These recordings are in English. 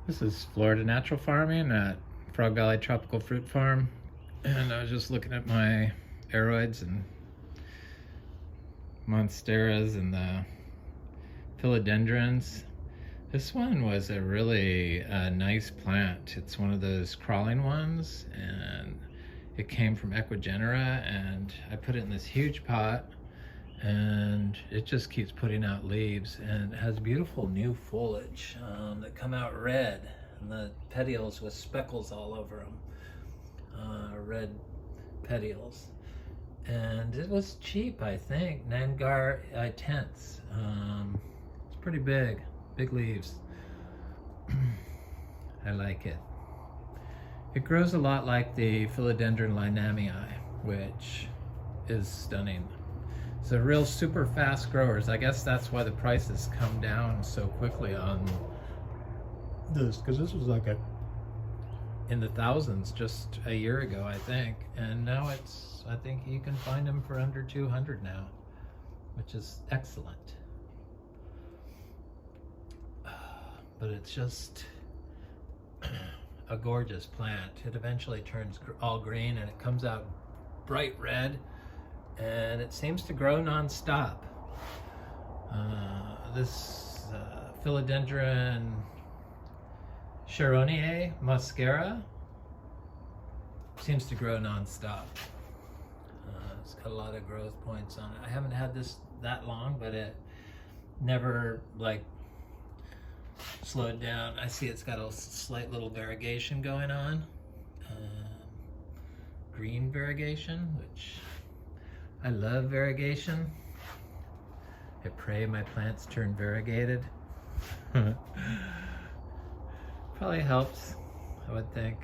This is Florida Natural Farming at Frog Valley Tropical Fruit Farm, and I was just looking at my aroids and monsteras and the philodendrons. This one was a really nice plant. It's one of those crawling ones, and it came from Ecuagenera, and I put it in this huge pot, and it just keeps putting out leaves, and it has beautiful new foliage that come out red, and the petioles with speckles all over them, red petioles. And it was cheap, I think, Nangar tenths. It's pretty big leaves. I like it. It grows a lot like the philodendron linamii, which is stunning. It's a real super fast growers. I guess that's why the prices come down so quickly on this, because this was like in the thousands just a year ago, I think, and now I think you can find them for under 200 now, which is excellent. But it's just a gorgeous plant. It eventually turns all green, and it comes out bright red, and it seems to grow non-stop. This philodendron Garcinia Monstera seems to grow non-stop. It's got a lot of growth points on it. I haven't had this that long, but it never like slowed down. I see it's got a slight little variegation going on, green variegation, which I love variegation. I pray my plants turn variegated. Probably helps, I would think.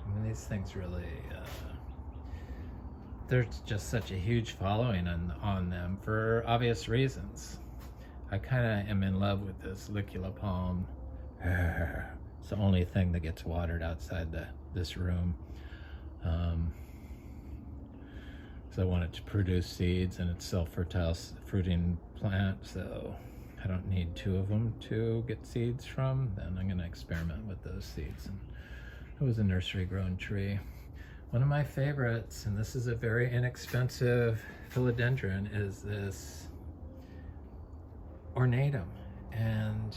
I mean, these things really, there's just such a huge following on them for obvious reasons. I kind of am in love with this Licula palm. It's the only thing that gets watered outside this room. So I want it to produce seeds, and it's self-fertile fruiting plant, so I don't need two of them to get seeds from. Then I'm going to experiment with those seeds. And it was a nursery grown tree. One of my favorites, and this is a very inexpensive philodendron, is this ornatum, and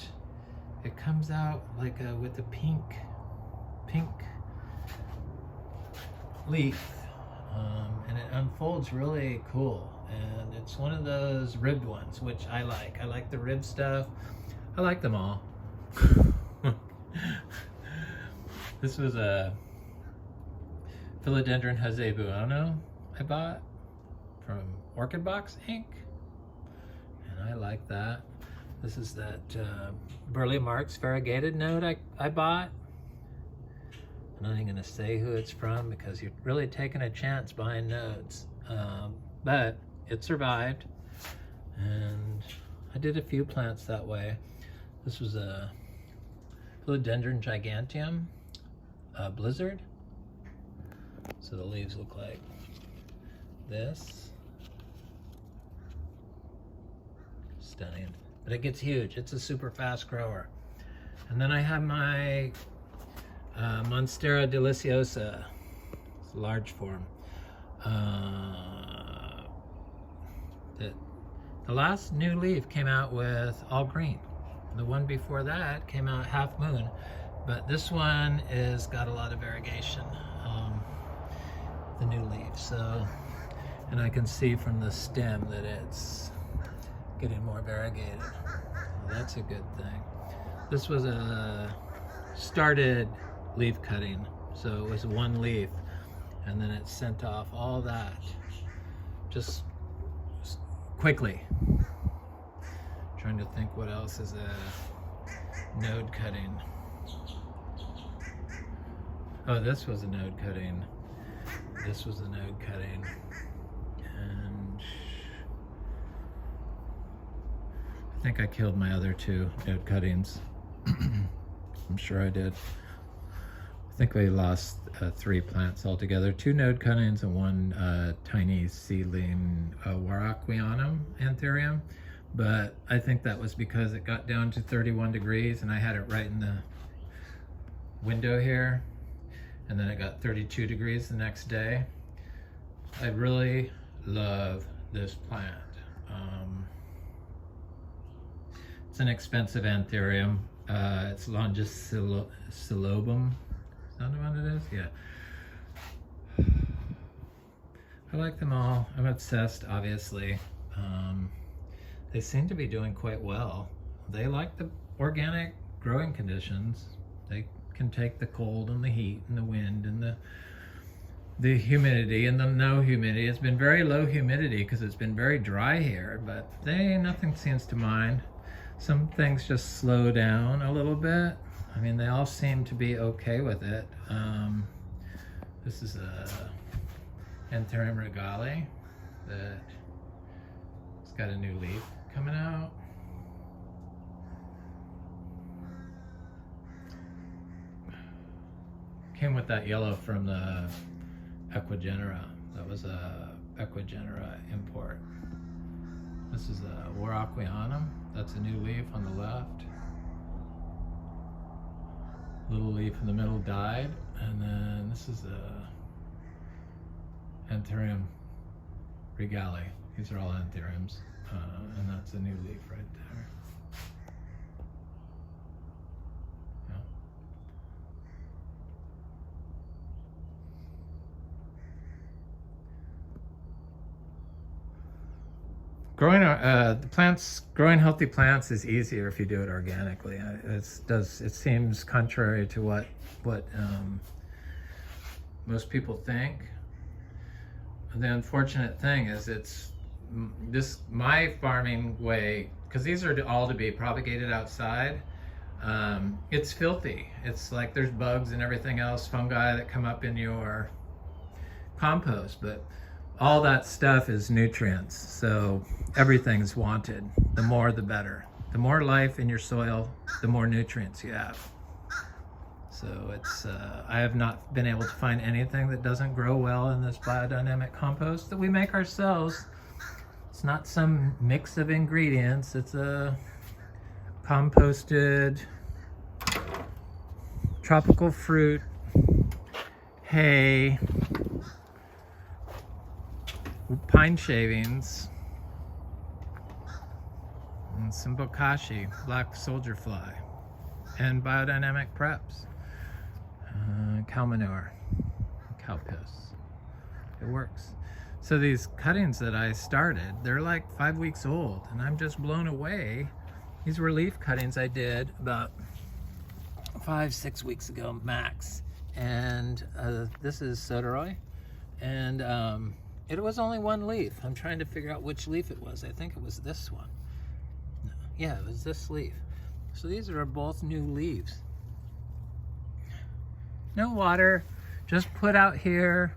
it comes out like with a pink leaf, and it unfolds really cool, and it's one of those ribbed ones, which I like. I like the rib stuff. I like them all. This was a philodendron hazebuano I bought from Orchid Box Inc. And I like that. This is that Burley Marks variegated node I bought. I'm not even going to say who it's from, because you're really taking a chance buying nodes. But it survived, and I did a few plants that way. This was a philodendron giganteum blizzard. So the leaves look like this. Stunning. But it gets huge. It's a super fast grower. And then I have my Monstera deliciosa. It's a large form. The last new leaf came out with all green. The one before that came out half moon. But this one is got a lot of variegation, the new leaf. So, and I can see from the stem that it's getting more variegated. Well, that's a good thing. This was a started leaf cutting, so it was one leaf, and then it sent off all that just quickly. Trying to think what else is a node cutting. Oh, this was a node cutting. This was a node cutting. And I think I killed my other two node cuttings. I'm sure I did. I think we lost 3 plants altogether. 2 node cuttings and 1 tiny seedling Waraquianum Anthurium. but I think that was because it got down to 31 degrees and I had it right in the window here, and then it got 32 degrees the next day. I really love this plant. It's an expensive anthurium. It's Longisilobum. Is that what it is? Yeah. I like them all. I'm obsessed, obviously. They seem to be doing quite well. They like the organic growing conditions. They can take the cold and the heat and the wind and the humidity and the no humidity. It's been very low humidity because it's been very dry here, but nothing seems to mind. Some things just slow down a little bit. I mean, they all seem to be okay with it. This is a Anthurium regali that it's got a new leaf coming out. Came with that yellow from the Equigenera. That was a Equigenera import. This is a Warocquianum. That's a new leaf on the left. Little leaf in the middle died. And then this is a Anthurium regali. These are all anthuriums. And that's a new leaf right there. Yeah. Growing healthy plants is easier if you do it organically. It seems contrary to what most people think. The unfortunate thing is my farming way, because these are all to be propagated outside. It's filthy. It's like there's bugs and everything else, fungi that come up in your compost, but all that stuff is nutrients, so everything's wanted. The more the better. The more life in your soil, the more nutrients you have. So it's I have not been able to find anything that doesn't grow well in this biodynamic compost that we make ourselves. It's not some mix of ingredients. It's a composted tropical fruit, hay, pine shavings, and some bokashi, black soldier fly, and biodynamic preps, cow manure, cow piss. It works. So these cuttings that I started, they're like 5 weeks old, and I'm just blown away. These were leaf cuttings I did about 5-6 weeks ago max, and this is Soderoy, and it was only one leaf. I'm trying to figure out which leaf it was. I think it was this one. No. Yeah, it was this leaf. So these are both new leaves. No water, just put out here.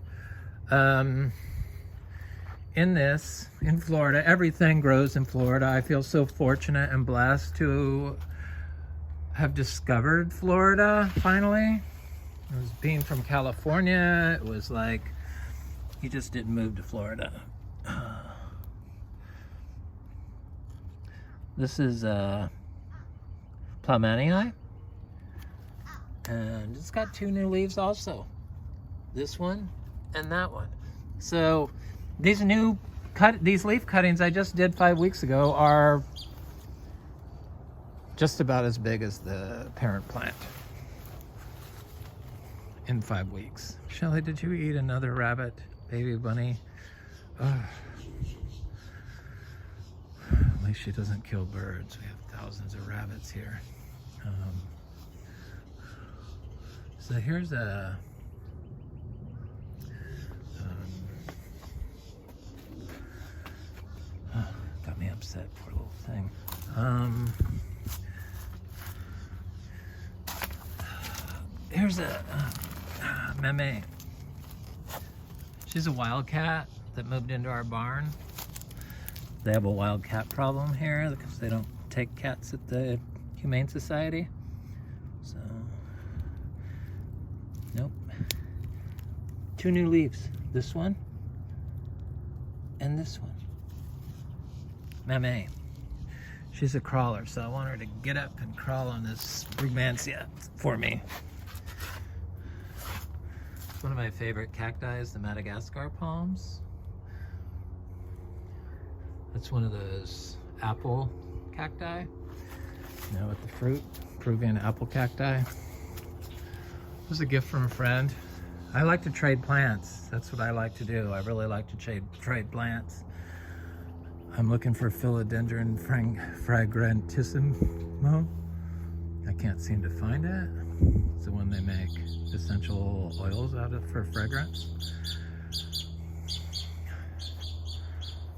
In Florida, everything grows in Florida. I feel so fortunate and blessed to have discovered Florida finally. It was being from California, it was like, you just didn't move to Florida. This is Plowmanii, and it's got 2 new leaves also. This one and that one. So these leaf cuttings I just did 5 weeks ago are just about as big as the parent plant in 5 weeks. Shelly, did you eat another rabbit? Baby bunny. Ugh. At least she doesn't kill birds. We have thousands of rabbits here. So here's a got me upset, poor little thing. Here's a meme. She's a wildcat that moved into our barn. They have a wildcat problem here because they don't take cats at the Humane Society. So, nope. 2 new leaves. This one and this one. Mame. She's a crawler, so I want her to get up and crawl on this Brugmansia for me. One of my favorite cacti is the Madagascar palms. That's one of those apple cacti, you know, with the fruit, Peruvian apple cacti. This was a gift from a friend. I like to trade plants. That's what I like to do. I really like to trade plants. I'm looking for philodendron fragrantissimo. I can't seem to find it. It's the one they make essential oils out of for fragrance.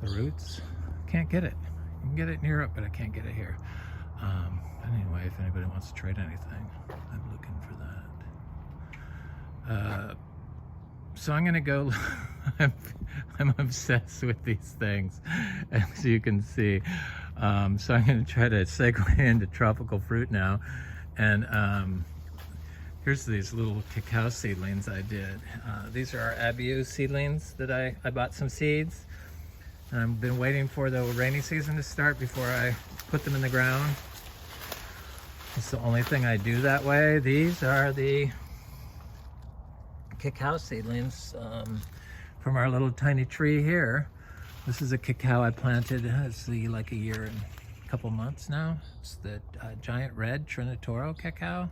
The roots, can't get it. You can get it in Europe, but I can't get it here. Anyway, if anybody wants to trade anything, I'm looking for that. So I'm gonna go, I'm obsessed with these things, as you can see. So I'm gonna try to segue into tropical fruit now. And here's these little cacao seedlings I did. These are our abiu seedlings that I bought some seeds. And I've been waiting for the rainy season to start before I put them in the ground. It's the only thing I do that way. These are the cacao seedlings from our little tiny tree here. This is a cacao I planted, it's like a year and a couple months now. It's the giant red Trinitoro cacao.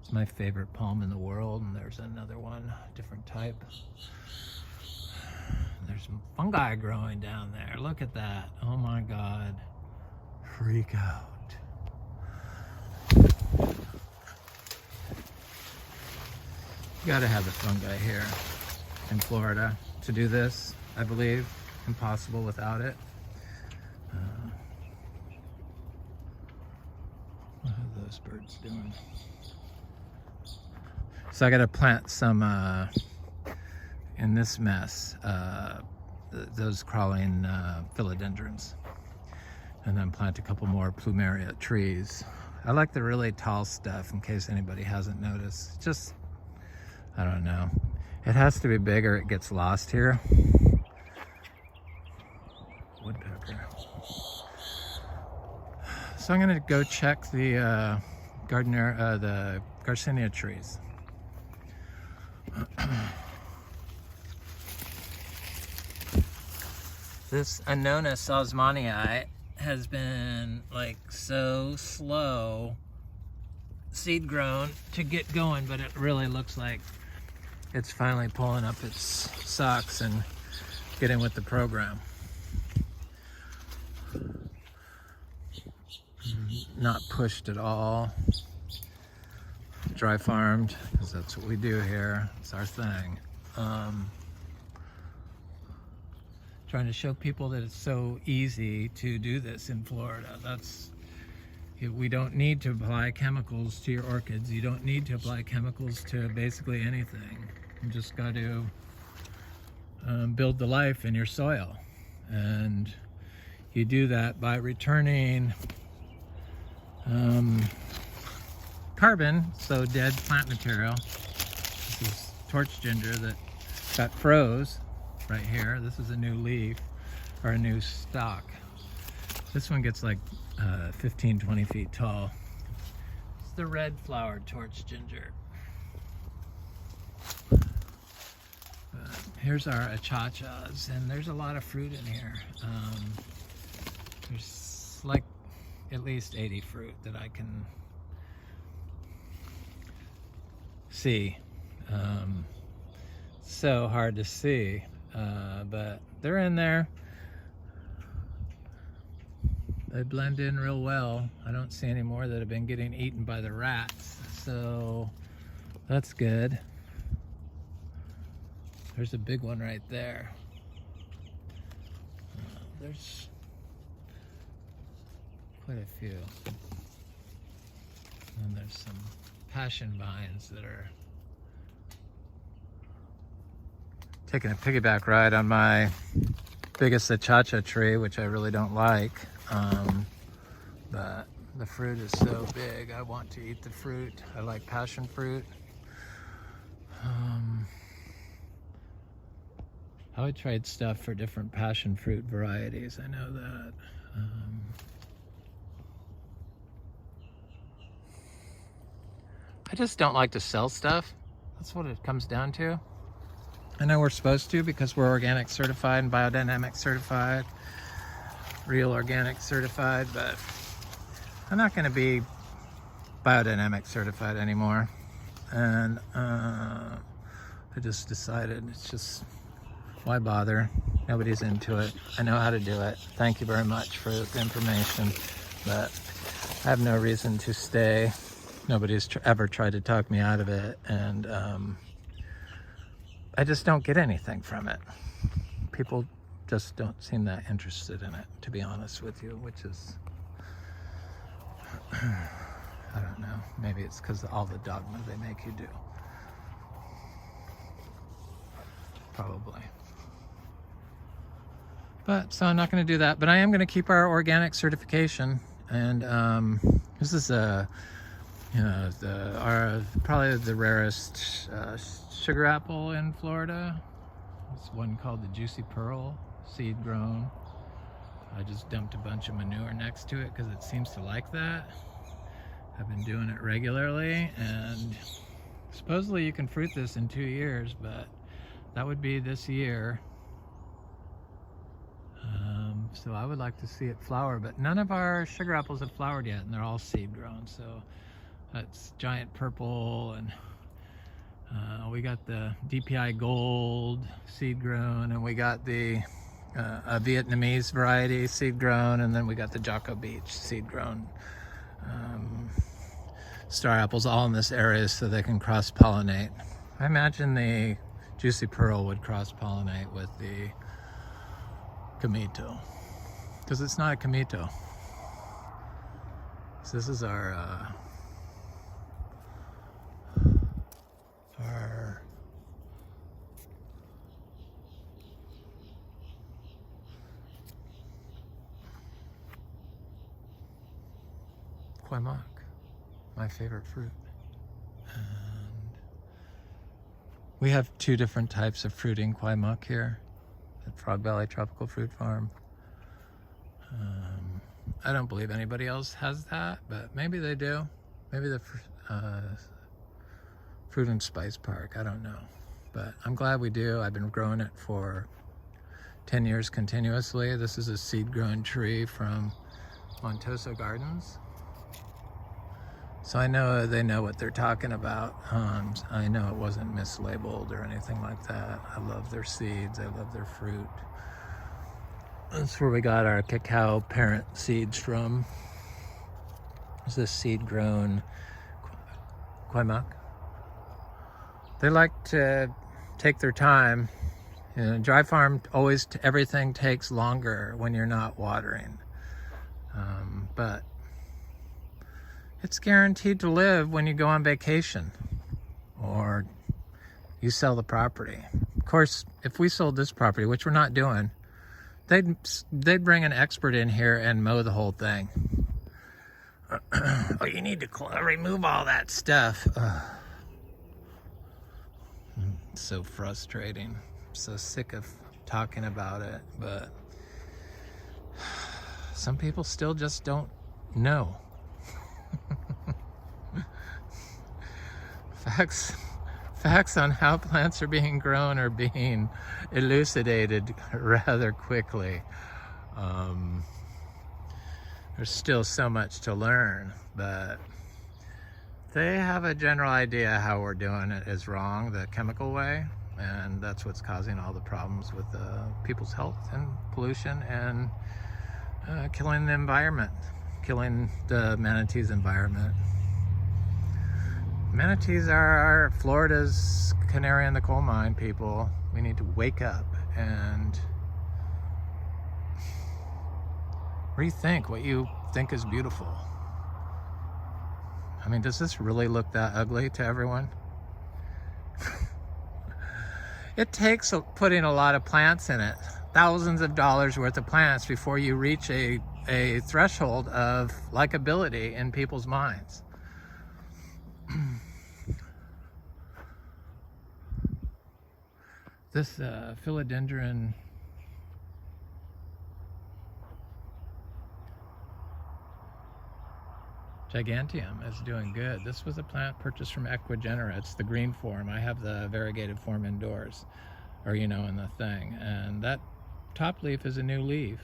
It's my favorite palm in the world, and there's another one, different type. There's some fungi growing down there. Look at that. Oh my God. Freak out. You gotta have the fungi here in Florida to do this, I believe. Impossible without it. What are those birds doing? So I gotta plant some in this mess, those crawling philodendrons, and then plant a couple more plumeria trees. I like the really tall stuff, in case anybody hasn't noticed. Just, I don't know. It has to be bigger, it gets lost here. Woodpecker. So I'm gonna go check the the Garcinia trees. This Annona salzmanii has been like so slow seed grown to get going, but it really looks like it's finally pulling up its socks and getting with the program. Not pushed at all. Dry farmed, because that's what we do here. It's our thing. Trying to show people that it's so easy to do this in Florida. We don't need to apply chemicals to your orchids. You don't need to apply chemicals to basically anything. You just got to build the life in your soil. And you do that by returning carbon, so dead plant material. This is torch ginger that got froze right here. This is a new leaf, or a new stalk. This one gets like 15, 20 feet tall. It's the red flowered torch ginger. Here's our achachas, and there's a lot of fruit in here. There's like at least 80 fruit that I can see. So hard to see, but they're in there. They blend in real well. I don't see any more that have been getting eaten by the rats, so that's good. There's a big one right there. There's quite a few. And there's some passion vines that are taking a piggyback ride on my biggest achacha tree, which I really don't like. But the fruit is so big, I want to eat the fruit. I like passion fruit. I would trade stuff for different passion fruit varieties, I know that. I just don't like to sell stuff. That's what it comes down to. I know we're supposed to because we're organic certified and biodynamic certified, real organic certified, but I'm not going to be biodynamic certified anymore. And I just decided it's just, why bother? Nobody's into it. I know how to do it. Thank you very much for the information, but I have no reason to stay. Nobody's ever tried to talk me out of it, and I just don't get anything from it. People just don't seem that interested in it, to be honest with you, which is, I don't know. Maybe it's because of all the dogma they make you do. Probably. But, so I'm not going to do that, but I am going to keep our organic certification. And this is probably the rarest sugar apple in Florida. It's one called the Juicy Pearl, seed grown. I just dumped a bunch of manure next to it because it seems to like that. I've been doing it regularly, and supposedly you can fruit this in 2 years, but that would be this year. So I would like to see it flower, but none of our sugar apples have flowered yet, and they're all seed grown. So that's giant purple, and we got the DPI gold seed grown, and we got the a Vietnamese variety seed grown, and then we got the Jocko Beach seed grown star apples all in this area so they can cross pollinate. I imagine the Juicy Pearl would cross pollinate with the Comito, because it's not a Comito. So this is our Quaimak, my favorite fruit. And we have 2 different types of fruiting Quaimak here at Frog Valley Tropical Fruit Farm. I don't believe anybody else has that, but maybe they do. Maybe the Fruit and Spice Park, I don't know. But I'm glad we do. I've been growing it for 10 years continuously. This is a seed-grown tree from Montoso Gardens. So I know they know what they're talking about. I know it wasn't mislabeled or anything like that. I love their seeds. I love their fruit. That's where we got our cacao parent seeds from. Is this seed-grown Quaimak? They like to take their time. You know, dry farm, always everything takes longer when you're not watering. But it's guaranteed to live when you go on vacation or you sell the property. Of course, if we sold this property, which we're not doing, they'd bring an expert in here and mow the whole thing. Oh, you need to remove all that stuff. It's so frustrating. I'm so sick of talking about it, but some people still just don't know. Facts on how plants are being grown are being elucidated rather quickly. There's still so much to learn, but they have a general idea how we're doing it is wrong, the chemical way, and that's what's causing all the problems with people's health and pollution and killing the environment, killing the manatees' environment. Manatees are Florida's canary in the coal mine, people. We need to wake up and rethink what you think is beautiful. I mean, does this really look that ugly to everyone? It takes putting a lot of plants in it, thousands of dollars worth of plants before you reach a threshold of likability in people's minds. This philodendron Giganteum is doing good. This was a plant purchased from Equigenera. It's the green form. I have the variegated form indoors, or in the thing. And that top leaf is a new leaf.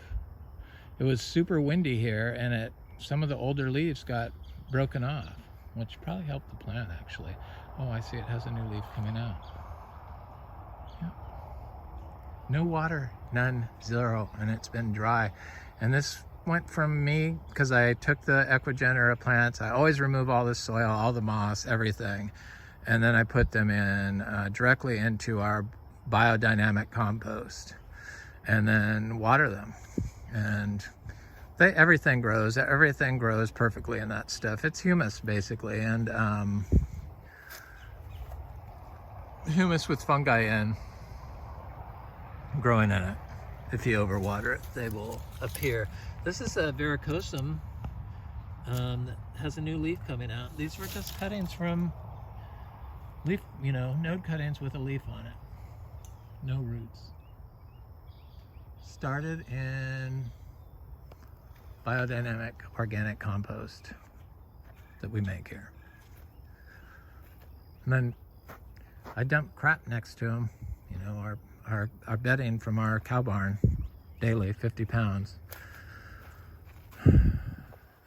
It was super windy here, and some of the older leaves got broken off, which probably helped the plant actually. Oh, I see it has a new leaf coming out. Yep. No water, none, zero, and it's been dry. And this went from me because I took the Equigenera plants. I always remove all the soil, all the moss, everything, and then I put them in directly into our biodynamic compost, and then water them, and everything grows perfectly in that stuff. It's humus basically, and humus with fungi in growing in it. If you overwater it, they will appear. This is a varicosum that has a new leaf coming out. These were just cuttings from leaf, node cuttings with a leaf on it. No roots. Started in biodynamic organic compost that we make here. And then I dump crap next to them, our bedding from our cow barn daily, 50 pounds.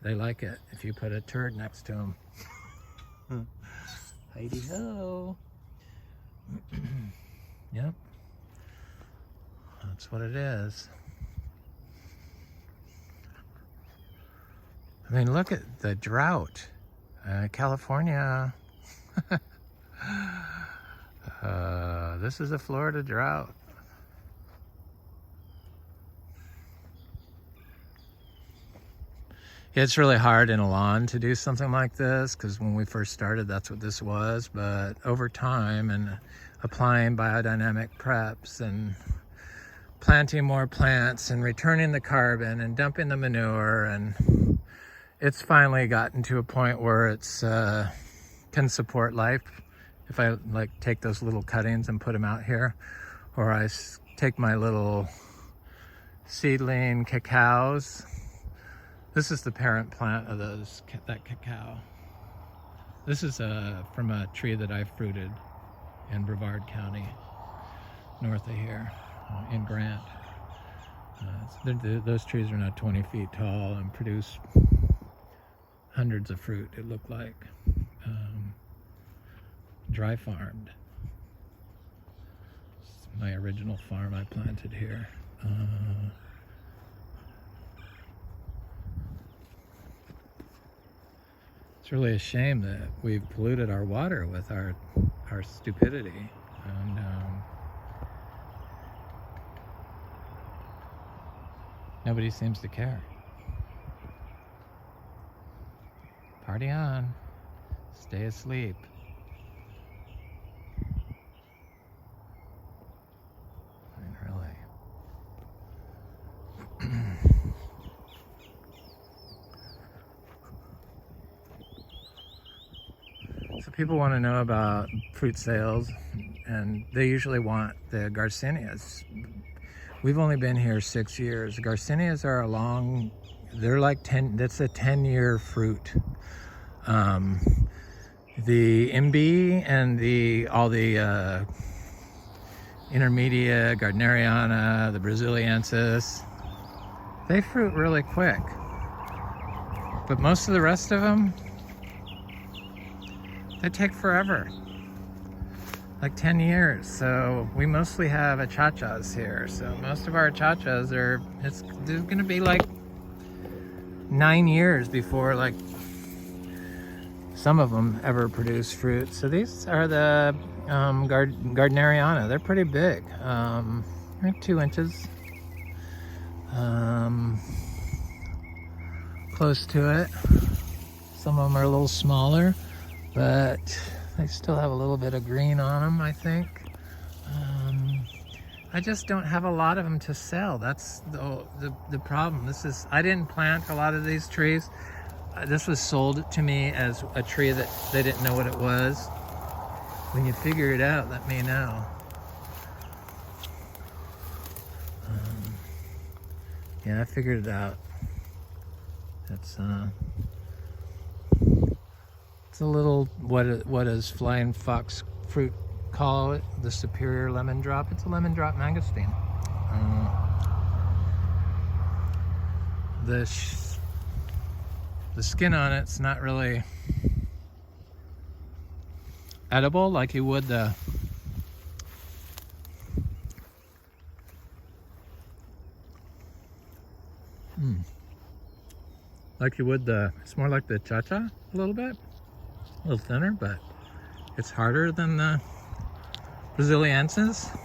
They like it if you put a turd next to them. Heidi ho. Yep. That's what it is. I mean, look at the drought. California. This is a Florida drought. It's really hard in a lawn to do something like this because when we first started, that's what this was. But over time and applying biodynamic preps and planting more plants and returning the carbon and dumping the manure, and it's finally gotten to a point where it's can support life. If I take those little cuttings and put them out here, or I take my little seedling cacaos. This is the parent plant of that cacao. This is from a tree that I fruited in Brevard County, north of here, in Grant. Those trees are now 20 feet tall and produce hundreds of fruit, it looked like. Dry farmed. It's my original farm I planted here. It's really a shame that we've polluted our water with our stupidity, and nobody seems to care. Party on. Stay asleep. I mean, really. So people want to know about fruit sales, and they usually want the Garcinias. We've only been here 6 years. Garcinias are they're like 10, that's a 10-year fruit. The imbe and all the intermedia, gardneriana, the Braziliensis, they fruit really quick. But most of the rest of them, they take forever, like 10 years. So we mostly have achachas here. So most of our achachas there's gonna be like 9 years before some of them ever produce fruit. So these are the gardneriana. They're pretty big, like 2 inches, close to it. Some of them are a little smaller, but they still have a little bit of green on them, I think. I just don't have a lot of them to sell. That's the problem. I didn't plant a lot of these trees. This was sold to me as a tree that they didn't know what it was. When you figure it out, let me know. Yeah, I figured it out. It's It's a little, what does flying fox fruit call it? The superior lemon drop. It's a lemon drop mangosteen. The skin on it's not really edible like you would the it's more like the cha-cha a little bit, a little thinner, but it's harder than the Braziliensis,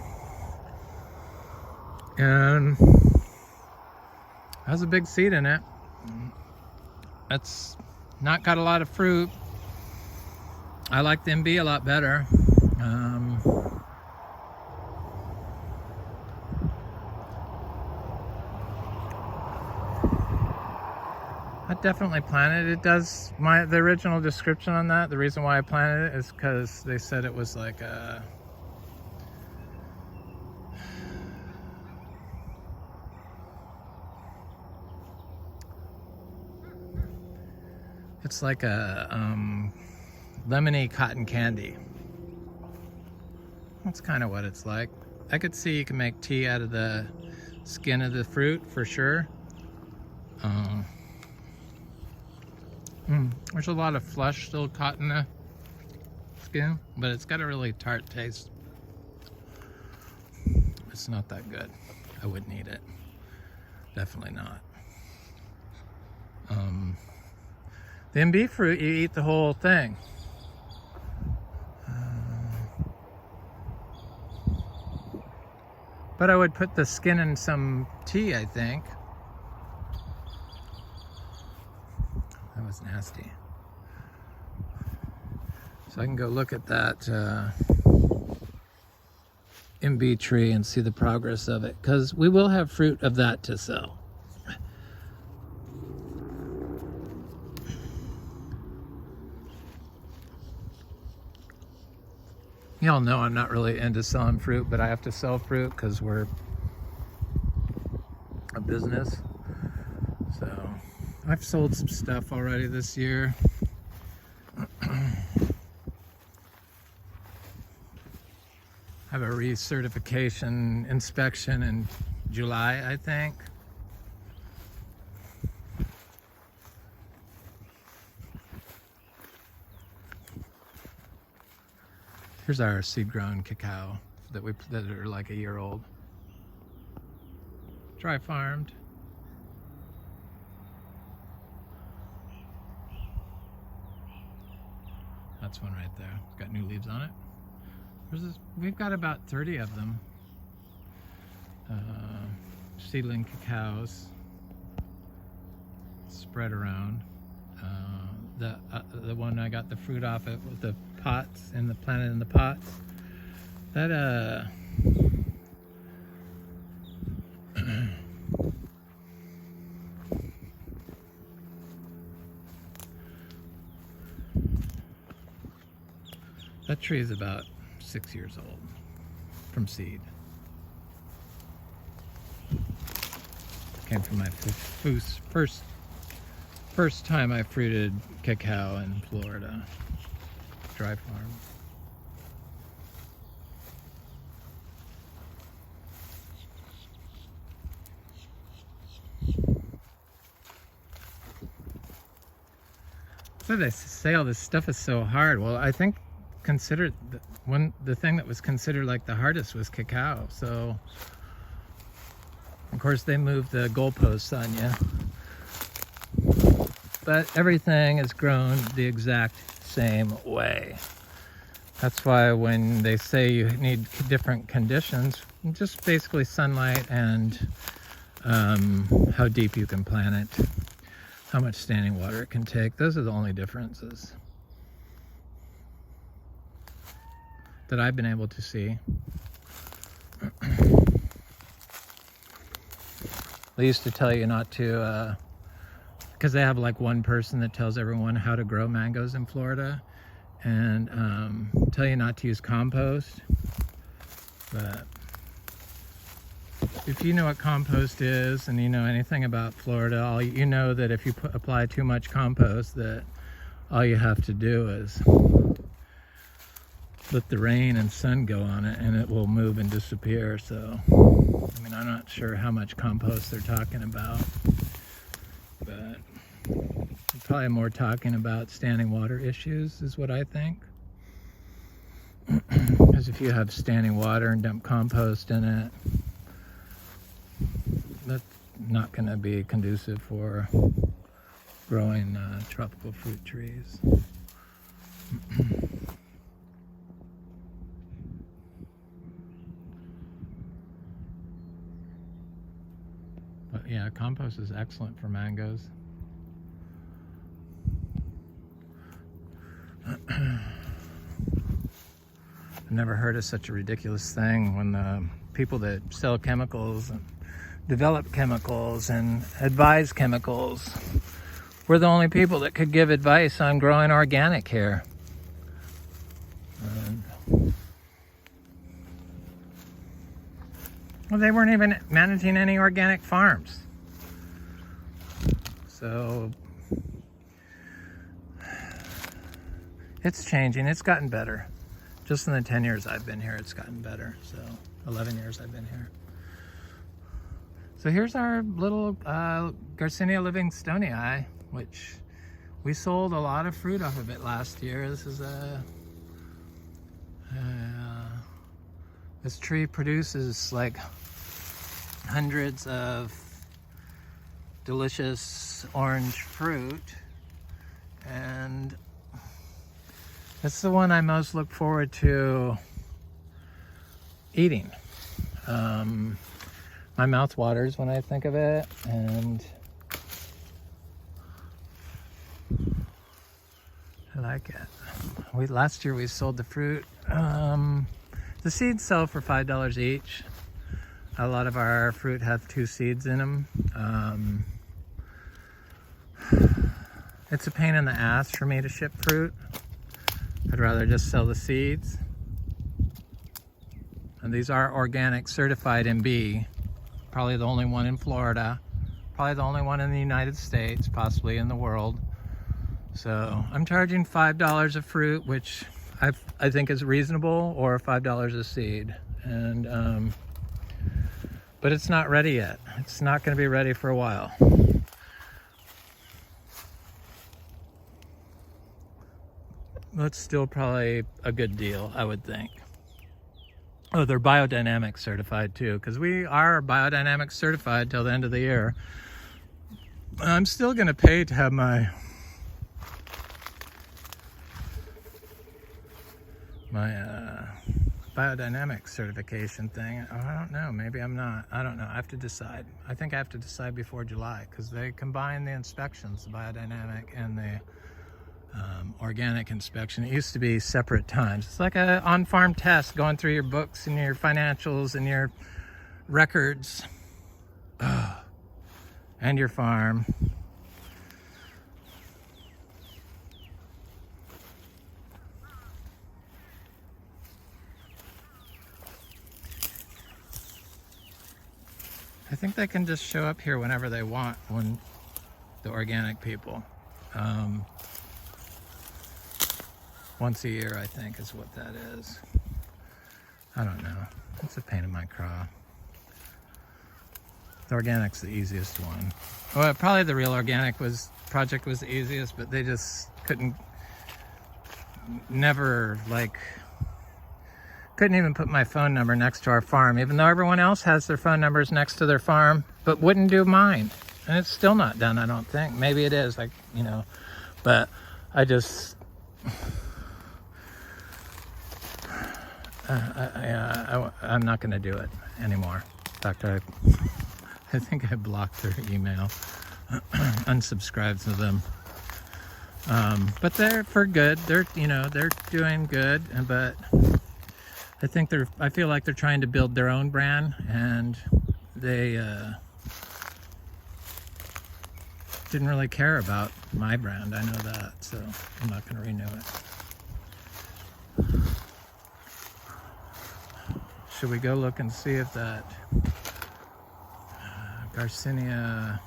and has a big seed in it. It's not got a lot of fruit. I like the imbe a lot better. I definitely planted it. It does, the original description on that, the reason why I planted it is because they said it was like a it's like a lemony cotton candy. That's kind of what it's like. I could see you can make tea out of the skin of the fruit for sure. There's a lot of flesh still caught in the skin, but it's got a really tart taste. It's not that good. I wouldn't eat it. Definitely not. The imbe fruit, you eat the whole thing. But I would put the skin in some tea, I think. That was nasty. So I can go look at that imbe tree and see the progress of it, because we will have fruit of that to sell. Y'all know I'm not really into selling fruit, but I have to sell fruit because we're a business. So I've sold some stuff already this year. I have a recertification inspection in July, I think. Here's our seed-grown cacao that are like a year old. Dry farmed. That's one right there. It's got new leaves on it. We've got about 30 of them. Seedling cacaos spread around. The one I got the fruit off it with the pots and the planted in the pots. That that tree is about 6 years old from seed. Came from my first time I fruited cacao in Florida, dry farm. So they say all this stuff is so hard. Well, I think the thing that was considered like the hardest was cacao. So of course they moved the goalposts on you. But everything is grown the exact same way. That's why when they say you need different conditions, just basically sunlight and how deep you can plant it, how much standing water it can take. Those are the only differences that I've been able to see. They used to tell you not to, because they have like one person that tells everyone how to grow mangoes in Florida, and tell you not to use compost. But if you know what compost is and you know anything about Florida, you know that if you apply too much compost, that all you have to do is let the rain and sun go on it and it will move and disappear. So, I mean, I'm not sure how much compost they're talking about, but they're probably more talking about standing water issues is what I think. Because if you have standing water and dump compost in it, that's not going to be conducive for growing tropical fruit trees. But yeah, compost is excellent for mangoes. I've never heard of such a ridiculous thing when the people that sell chemicals and develop chemicals and advise chemicals were the only people that could give advice on growing organic here. Well, they weren't even managing any organic farms. So it's changing. It's gotten better. Just in the 10 years I've been here, it's gotten better. So 11 years I've been here. So here's our little Garcinia livingstonii, which we sold a lot of fruit off of it last year. This is this tree produces like hundreds of delicious orange fruit, and it's the one I most look forward to eating. My mouth waters when I think of it, and I like it. Last year we sold the fruit. The seeds sell for $5 each. A lot of our fruit have 2 seeds in them. It's a pain in the ass for me to ship fruit. I'd rather just sell the seeds. And these are organic, certified imbe. Probably the only one in Florida. Probably the only one in the United States, possibly in the world. So I'm charging $5 a fruit, which I think is reasonable, or $5 a seed. And but it's not ready yet. It's not going to be ready for a while. That's still probably a good deal, I would think. Oh, they're biodynamic certified too, because we are biodynamic certified till the end of the year. I'm still going to pay to have my biodynamic certification thing. Oh, I don't know, maybe I'm not. I don't know, I have to decide. I think I have to decide before July, because they combine the inspections, the biodynamic and the organic inspection. It used to be separate times. It's like a on-farm test, going through your books and your financials and your records and your farm. I think they can just show up here whenever they want, when the organic people. Once a year, I think, is what that is. I don't know. It's a pain in my craw. The organic's the easiest one. Well, probably the real organic project was the easiest, but they just couldn't even put my phone number next to our farm, even though everyone else has their phone numbers next to their farm, but wouldn't do mine. And it's still not done, I don't think. Maybe it is, like, you know, but I just, I'm not going to do it anymore. In fact, I think I blocked their email, unsubscribed to them. But they're for good. They're doing good, but I feel like they're trying to build their own brand, and they didn't really care about my brand. I know that, so I'm not going to renew it. Should we go look and see if that Garcinia,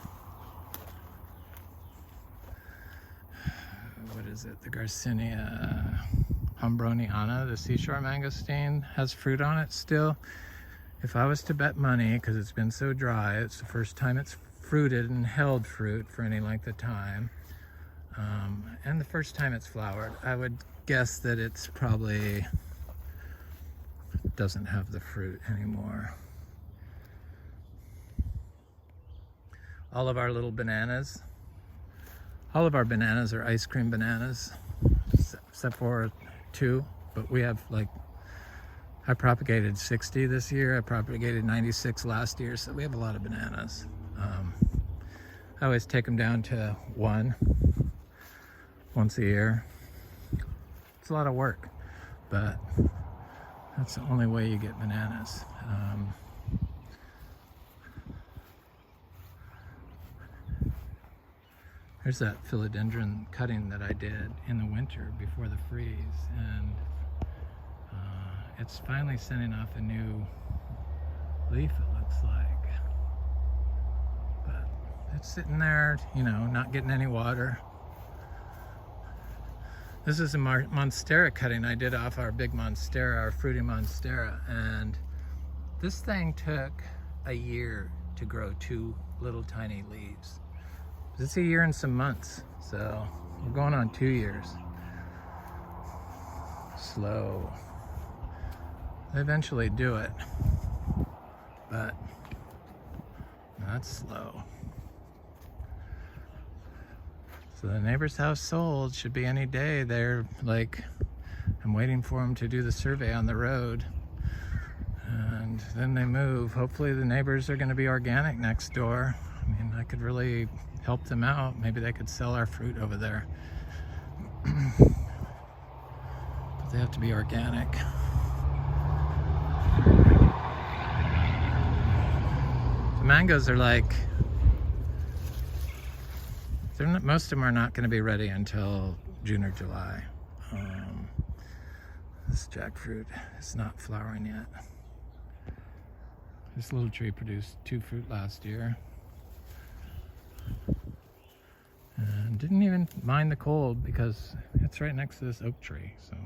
what is is it? The Garcinia humbroniana, the seashore mangosteen, has fruit on it still. If I was to bet money, because it's been so dry, it's the first time it's fruited and held fruit for any length of time, and the first time it's flowered, I would guess that it's probably doesn't have the fruit anymore. All of our little bananas, all of our bananas are ice cream bananas, except for 2, but we have like, I propagated 60 this year, I propagated 96 last year, so we have a lot of bananas. I always take them down to 1 once a year. It's a lot of work, but that's the only way you get bananas. There's that philodendron cutting that I did in the winter before the freeze, and it's finally sending off a new leaf, it looks like. But it's sitting there, you know, not getting any water. This is a Monstera cutting I did off our big Monstera, our fruity Monstera, and this thing took a year to grow 2 little tiny leaves. It's a year and some months, so we're going on 2 years. Slow. They eventually do it, but not slow. So the neighbor's house sold, should be any day. They're like, I'm waiting for them to do the survey on the road, and then they move. Hopefully the neighbors are going to be organic next door. I mean, I could really help them out. Maybe they could sell our fruit over there. But they have to be organic. The mangoes are like, most of them are not going to be ready until June or July. This jackfruit is not flowering yet. This little tree produced 2 fruit last year. And didn't even mind the cold because it's right next to this oak tree, so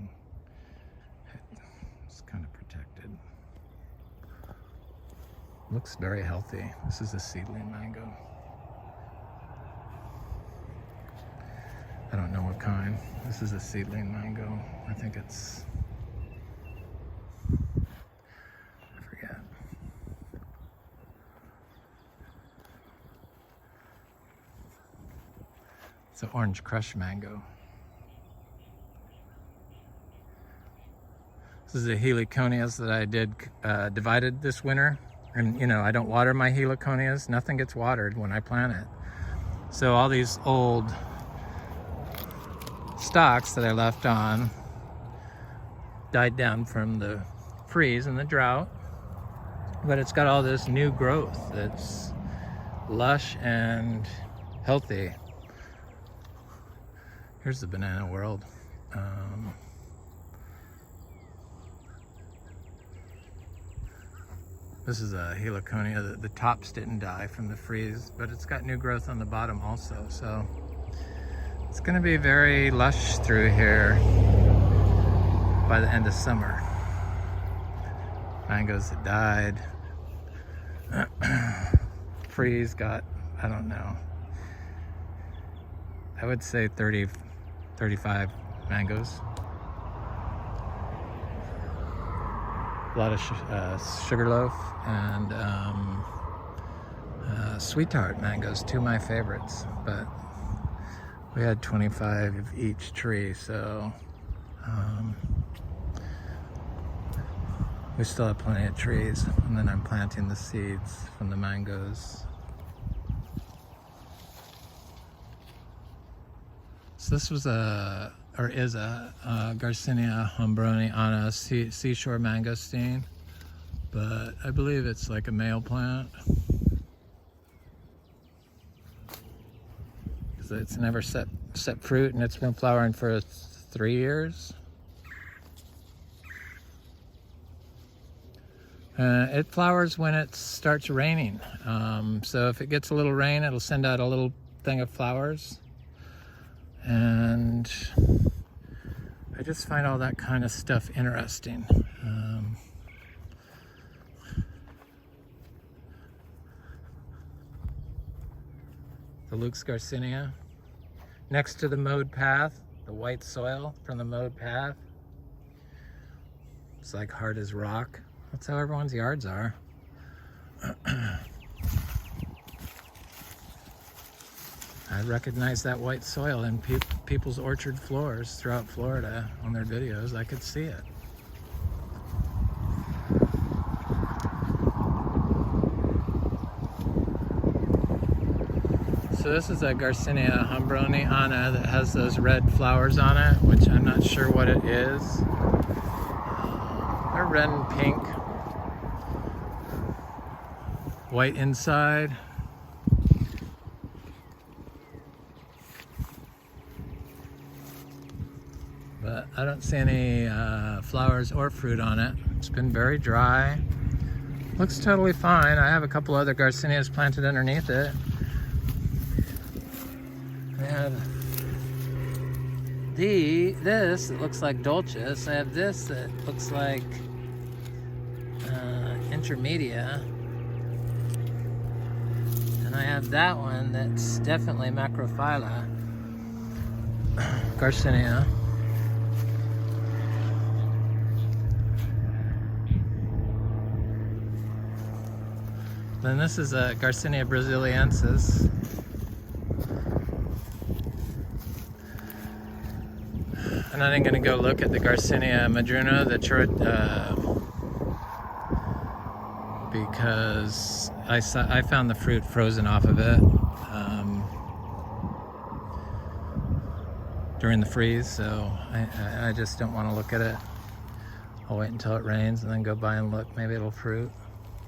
it's kind of protected. Looks very healthy. This is a seedling mango. I don't know what kind. This is a seedling mango. I think it's, I forget. It's an orange crush mango. This is the heliconias that I did divided this winter. And you know, I don't water my heliconias. Nothing gets watered when I plant it. So all these old stalks that I left on died down from the freeze and the drought, but it's got all this new growth that's lush and healthy. Here's the banana world. This is a heliconia. The tops didn't die from the freeze, but it's got new growth on the bottom also, so it's going to be very lush through here by the end of summer. Mangoes that died. Freeze got, I don't know, I would say 30, 35 mangoes. A lot of sugarloaf and sweetheart mangoes, 2 of my favorites, but we had 25 of each tree, so we still have plenty of trees. And then I'm planting the seeds from the mangoes. So this was is a Garcinia humbroniana seashore mangosteen, but I believe it's like a male plant. It's never set fruit, and it's been flowering for 3 years. It flowers when it starts raining. So if it gets a little rain, it'll send out a little thing of flowers. And I just find all that kind of stuff interesting. The Luke's Garcinia, next to the mowed path, the white soil from the mowed path. It's like hard as rock. That's how everyone's yards are. I recognize that white soil in people's orchard floors throughout Florida on their videos. I could see it. So this is a Garcinia humbroniana that has those red flowers on it, which I'm not sure what it is. They're red and pink. White inside. But I don't see any flowers or fruit on it. It's been very dry. Looks totally fine. I have a couple other Garcinias planted underneath it. And this it looks like Dulcis. I have this that looks like Intermedia. And I have that one that's definitely Macrophylla Garcinia. Then this is a Garcinia brasiliensis. And then I'm going to go look at the Garcinia madruna, because I found the fruit frozen off of it during the freeze, so I just don't want to look at it. I'll wait until it rains and then go by and look. Maybe it'll fruit.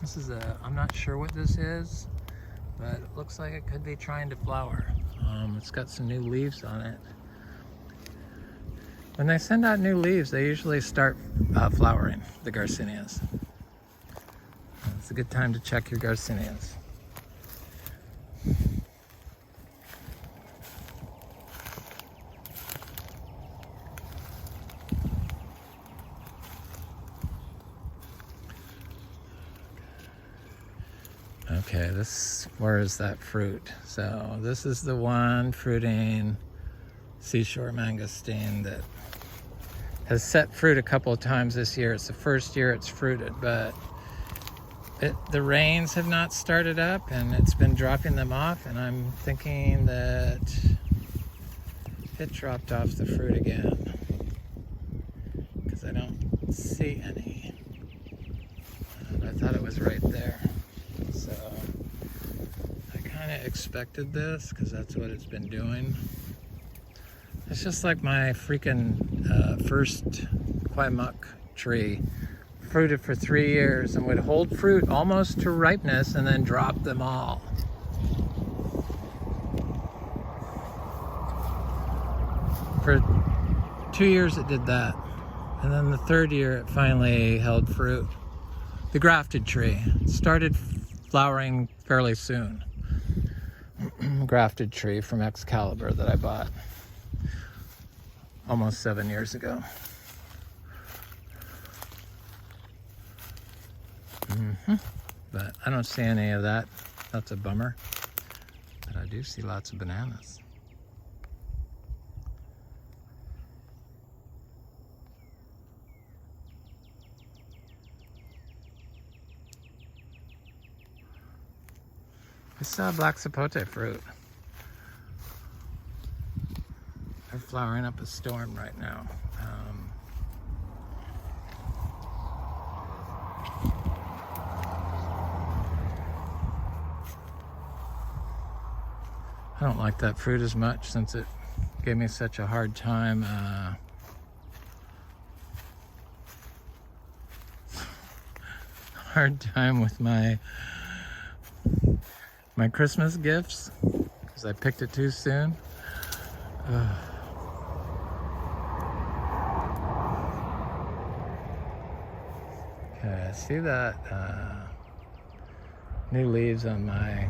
This is I'm not sure what this is, but it looks like it could be trying to flower. It's got some new leaves on it. When they send out new leaves, they usually start flowering, the Garcinias. It's a good time to check your Garcinias. Okay, where is that fruit? So this is the one fruiting seashore mangosteen that has set fruit a couple of times this year. It's the first year it's fruited, but the rains have not started up and it's been dropping them off, and I'm thinking that it dropped off the fruit again because I don't see any. I thought it was right there. So I kind of expected this because that's what it's been doing. It's just like my freaking first Quaimuck tree. Fruited for 3 years and would hold fruit almost to ripeness and then drop them all. For 2 years it did that. And then the third year it finally held fruit. The grafted tree started flowering fairly soon. Grafted tree from Excalibur that I bought almost 7 years ago. But I don't see any of that. That's a bummer. But I do see lots of bananas. I saw black sapote fruit. They're flowering up a storm right now. I don't like that fruit as much since it gave me such a hard time with my Christmas gifts because I picked it too soon. Okay, I see that new leaves on my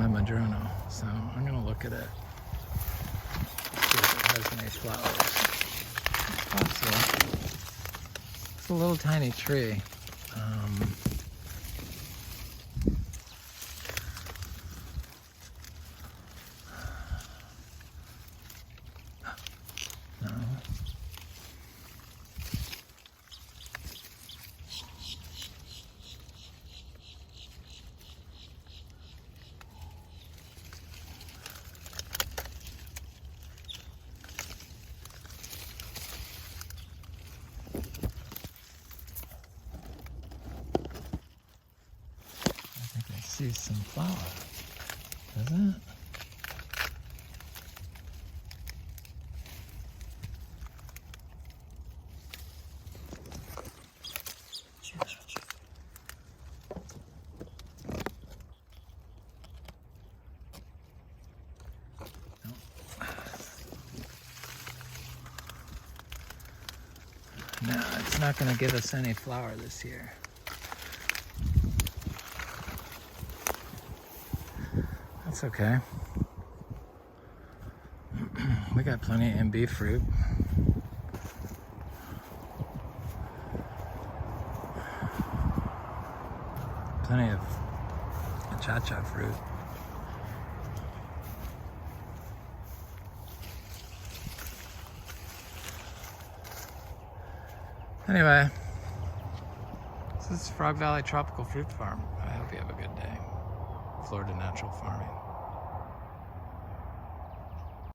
madrona. So I'm gonna look at it, see if it has any flowers. Possible. It's a little tiny tree. No. I see some flower, does it? No, it's not going to give us any flower this year. That's okay. We got plenty of imbe fruit. Plenty of achachairu fruit. Anyway, this is Frog Valley Tropical Fruit Farm. I hope you have a good day. Florida Natural Farming.